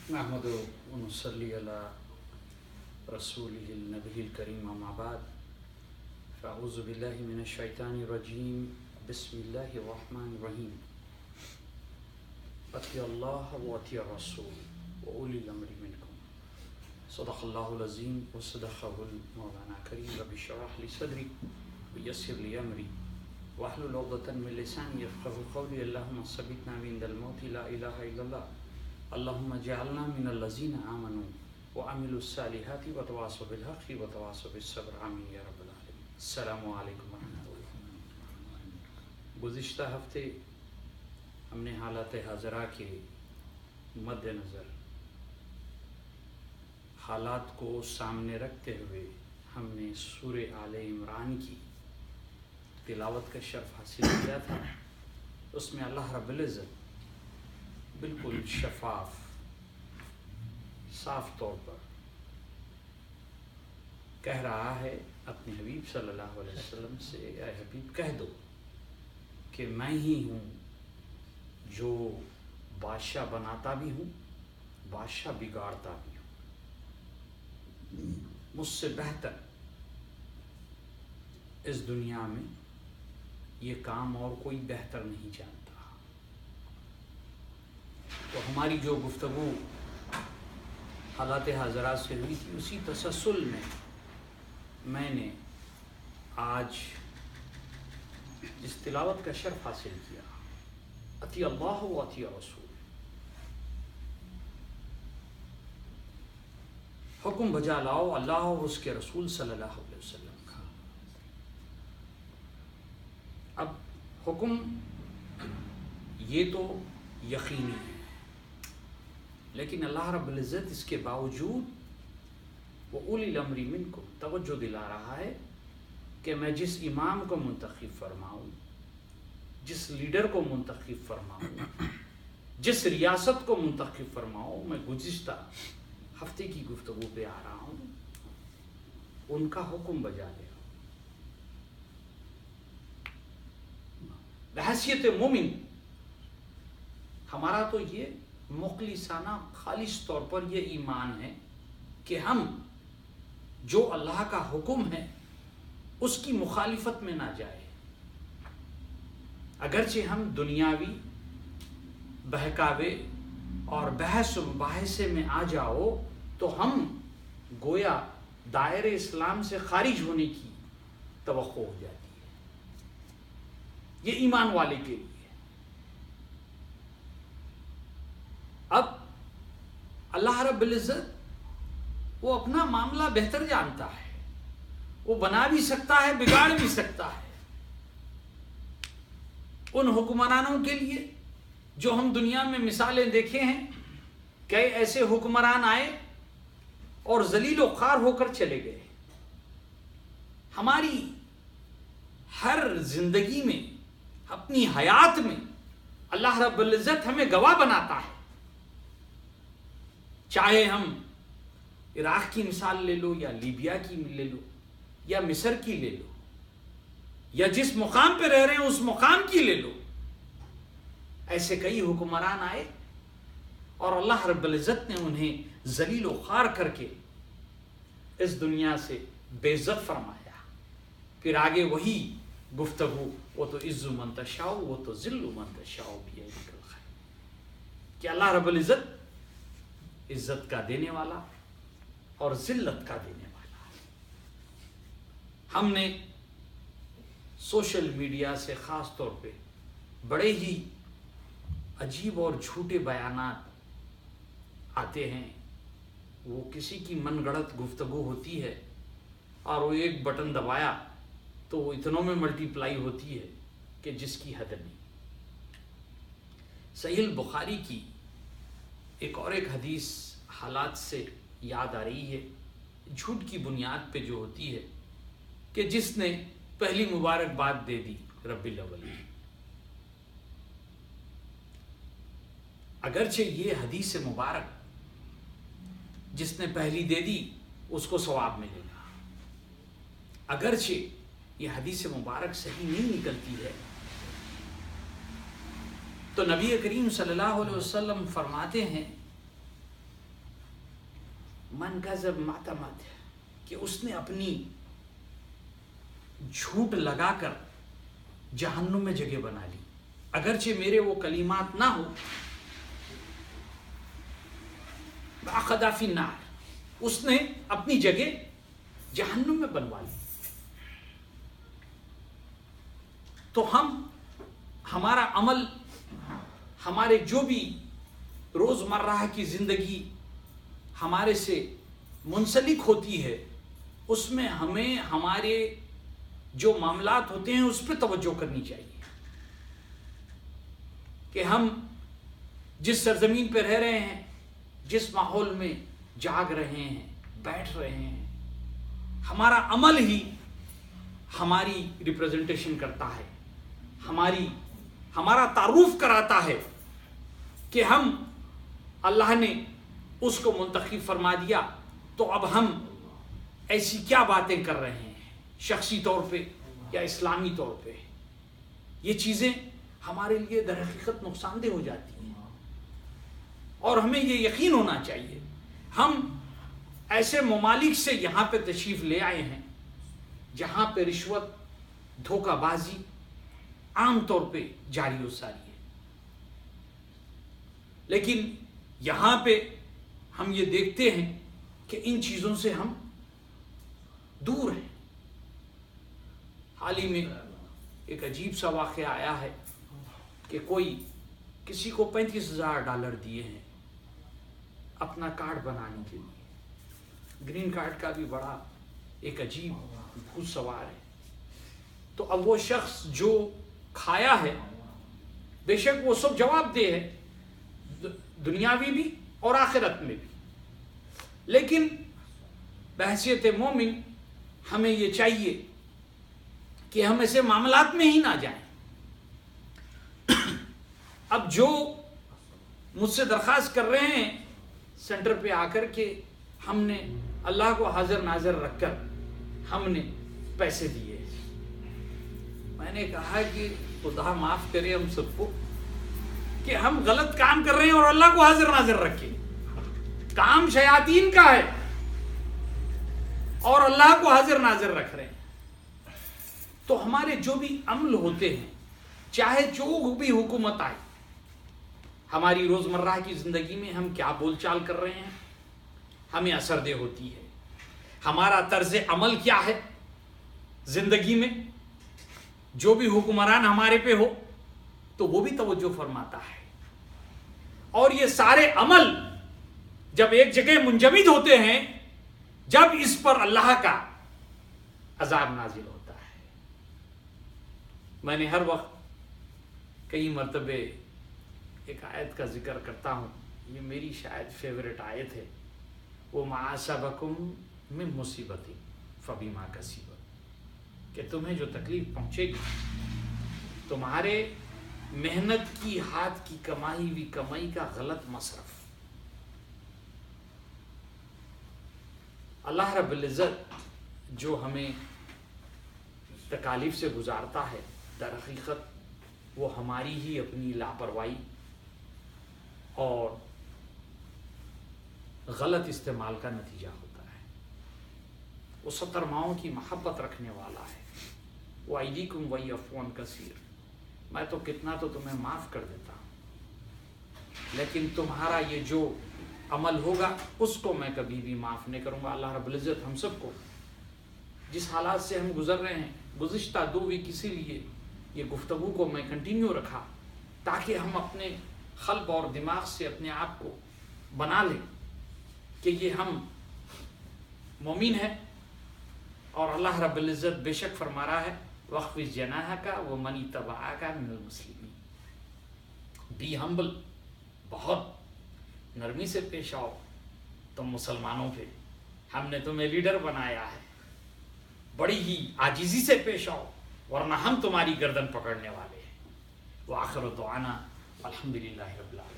نحمد ونصلي على رسوله النبي الكريم أما بعد فأعوذ بالله من الشيطان الرجيم بسم الله الرحمن الرحيم أطيعوا الله وأطيعوا الرسول وأولي الأمر منكم صدق الله العظيم وصدقه المولانا الكريم رب اشرح لي صدري ويسر لي أمري واحلل عقدة من لساني يفقهوا قولي اللهم ثبتنا عند الموت لا إله إلا الله اللهم اجعلنا من الذين آمنوا وعملوا الصالحات وتواصوا بالحق وتواصوا بالصبر آمین یا رب العالمین۔ السلام علیکم ورحمۃ اللہ۔ گزشتہ ہفتے ہم نے حالات حاضرہ کے مد نظر حالات کو سامنے رکھتے ہوئے ہم نے سورہ آل عمران کی تلاوت کا شرف حاصل کیا تھا۔ اس میں اللہ رب العزت بالکل شفاف صاف طور پر کہہ رہا ہے اپنے حبیب صلی اللہ علیہ وسلم سے، اے حبیب کہہ دو کہ میں ہی ہوں جو بادشاہ بناتا بھی ہوں بادشاہ بگاڑتا بھی ہوں، مجھ سے بہتر اس دنیا میں یہ کام اور کوئی بہتر نہیں جانتا۔ تو ہماری جو گفتگو حالات حاضرات سے ہوئی تھی اسی تسلسل میں نے آج جس تلاوت کا شرف حاصل کیا، اطیع اللہ و اطیع رسول، حکم بجا لاؤ اللہ اور اس کے رسول صلی اللہ علیہ وسلم کا۔ اب حکم یہ تو یقینی ہے، لیکن اللہ رب العزت اس کے باوجود وہ اولی الامر منکم توجہ دلا رہا ہے کہ میں جس امام کو منتخب فرماؤں، جس لیڈر کو منتخب فرماؤں، جس ریاست کو منتخب فرماؤں، میں گزشتہ ہفتے کی گفتگو پہ آ رہا ہوں، ان کا حکم بجا لے رہا ہوں۔ بحیثیت مومن ہمارا تو یہ مخلصانہ خالص طور پر یہ ایمان ہے کہ ہم جو اللہ کا حکم ہے اس کی مخالفت میں نہ جائے، اگرچہ ہم دنیاوی بہکاوے اور بحث و مباحثے میں آ جاؤ تو ہم گویا دائرے اسلام سے خارج ہونے کی توقع ہو جاتی ہے، یہ ایمان والے کے لیے۔ اب اللہ رب العزت وہ اپنا معاملہ بہتر جانتا ہے، وہ بنا بھی سکتا ہے بگاڑ بھی سکتا ہے۔ ان حکمرانوں کے لیے جو ہم دنیا میں مثالیں دیکھے ہیں، کئی ایسے حکمران آئے اور ذلیل و خوار ہو کر چلے گئے۔ ہماری ہر زندگی میں اپنی حیات میں اللہ رب العزت ہمیں گواہ بناتا ہے، چاہے ہم عراق کی مثال لے لو یا لیبیا کی لے لو یا مصر کی لے لو یا جس مقام پہ رہ رہے ہیں اس مقام کی لے لو، ایسے کئی حکمران آئے اور اللہ رب العزت نے انہیں ذلیل و خوار کر کے اس دنیا سے بے عزت فرمایا۔ پھر آگے وہی گفتگو، وہ تو عز من تشاء وہ تو ذل من تشاء بیدک الخیر، کہ اللہ رب العزت عزت کا دینے والا اور ذلت کا دینے والا ہے۔ ہم نے سوشل میڈیا سے خاص طور پہ بڑے ہی عجیب اور جھوٹے بیانات آتے ہیں، وہ کسی کی من گڑت گفتگو ہوتی ہے اور وہ ایک بٹن دبایا تو وہ اتنوں میں ملٹی پلائی ہوتی ہے کہ جس کی حد نہیں۔ صحیح البخاری کی ایک حدیث حالات سے یاد آ رہی ہے، جھوٹ کی بنیاد پہ جو ہوتی ہے کہ جس نے پہلی مبارکباد دے دی ربی الاول، اگرچہ یہ حدیث مبارک جس نے پہلی دے دی اس کو ثواب ملے گا، اگرچہ یہ حدیث مبارک صحیح نہیں نکلتی ہے، تو نبی کریم صلی اللہ علیہ وسلم فرماتے ہیں من کذب معتمد کہ اس نے اپنی جھوٹ لگا کر جہنم میں جگہ بنا لی. اگرچہ میرے وہ کلمات نہ ہو، اخذا فی النار، اس نے اپنی جگہ جہنم میں بنوا لی. تو ہمارا عمل، ہمارے جو بھی روزمرہ کی زندگی ہمارے سے منسلک ہوتی ہے، اس میں ہمیں ہمارے جو معاملات ہوتے ہیں اس پہ توجہ کرنی چاہیے کہ ہم جس سرزمین پہ رہ رہے ہیں، جس ماحول میں جاگ رہے ہیں، بیٹھ رہے ہیں، ہمارا عمل ہی ہماری ریپرزنٹیشن کرتا ہے، ہمارا تعارف کراتا ہے کہ ہم اللہ نے اس کو منتخب فرما دیا، تو اب ہم ایسی کیا باتیں کر رہے ہیں شخصی طور پہ یا اسلامی طور پہ. یہ چیزیں ہمارے لیے در حقیقت نقصان دہ ہو جاتی ہیں، اور ہمیں یہ یقین ہونا چاہیے ہم ایسے ممالک سے یہاں پہ تشریف لے آئے ہیں جہاں پہ رشوت، دھوکہ بازی عام طور پہ جاری و ساری ہے، لیکن یہاں پہ ہم یہ دیکھتے ہیں کہ ان چیزوں سے ہم دور ہیں. حال ہی میں ایک عجیب سا واقعہ آیا ہے کہ کسی کو $35,000 دیے ہیں اپنا کارڈ بنانے کے لیے. گرین کارڈ کا بھی بڑا ایک عجیب بھوت سوار ہے. تو اب وہ شخص جو کھایا ہے، بے شک وہ سب جواب دہ ہے دنیاوی بھی اور آخرت میں بھی، لیکن بحیثیت مومن ہمیں یہ چاہیے کہ ہم ایسے معاملات میں ہی نہ جائیں. اب جو مجھ سے درخواست کر رہے ہیں سینٹر پہ آ کر کے ہم نے اللہ کو حاضر ناظر رکھ کر ہم نے پیسے دیے، میں نے کہا کہ خدا معاف کرے ہم سب کو کہ ہم غلط کام کر رہے ہیں اور اللہ کو حاضر ناظر رکھے. کام شیاطین کا ہے اور اللہ کو حاضر ناظر رکھ رہے ہیں. تو ہمارے جو بھی عمل ہوتے ہیں، چاہے جو بھی حکومت آئے، ہماری روزمرہ کی زندگی میں ہم کیا بول چال کر رہے ہیں ہمیں اثر دہ ہوتی ہے. ہمارا طرز عمل کیا ہے زندگی میں، جو بھی حکمران ہمارے پہ ہو تو وہ بھی توجہ فرماتا ہے. اور یہ سارے عمل جب ایک جگہ منجمد ہوتے ہیں، جب اس پر اللہ کا عذاب نازل ہوتا ہے. میں نے ہر وقت کئی مرتبے ایک آیت کا ذکر کرتا ہوں، یہ میری شاید فیوریٹ آیت ہے، وہ مَا أَصَابَكُم مِّن مُّصِیبَةٍ فَبِمَا كَسَبَتْ، کہ تمہیں جو تکلیف پہنچے گی تمہارے محنت کی ہاتھ کی کمائی ہوئی کمائی کا غلط مصرف. اللہ رب العزت جو ہمیں تکالیف سے گزارتا ہے، در حقیقت وہ ہماری ہی اپنی لاپرواہی اور غلط استعمال کا نتیجہ ہوتا ہے. وہ 70 ماؤں کی محبت رکھنے والا ہے. وَأَيْدِيكُمْ وَيَعْفُو عَن كَثِيرٍ، میں تو کتنا تو تمہیں معاف کر دیتا ہوں، لیکن تمہارا یہ جو عمل ہوگا اس کو میں کبھی بھی معاف نہیں کروں گا. اللہ رب العزت ہم سب کو جس حالات سے ہم گزر رہے ہیں، گزشتہ 2 ویک اسی لیے یہ گفتگو کو میں کنٹینیو رکھا تاکہ ہم اپنے قلب اور دماغ سے اپنے آپ کو بنا لیں کہ یہ ہم مومن ہیں، اور اللہ رب العزت بے شک فرما رہا ہے وَاخْفِضْ جَنَاحَكَ وَمَنِ اتَّبَعَكَ مِنَ الْمُسْلِمِينَ. بی ہمبل، بہت نرمی سے پیش آؤ تم مسلمانوں پہ، ہم نے تمہیں لیڈر بنایا ہے. بڑی ہی عاجزی سے پیش آؤ ورنہ ہم تمہاری گردن پکڑنے والے ہیں. وآخر دعوانا الحمدللہ رب العالمین.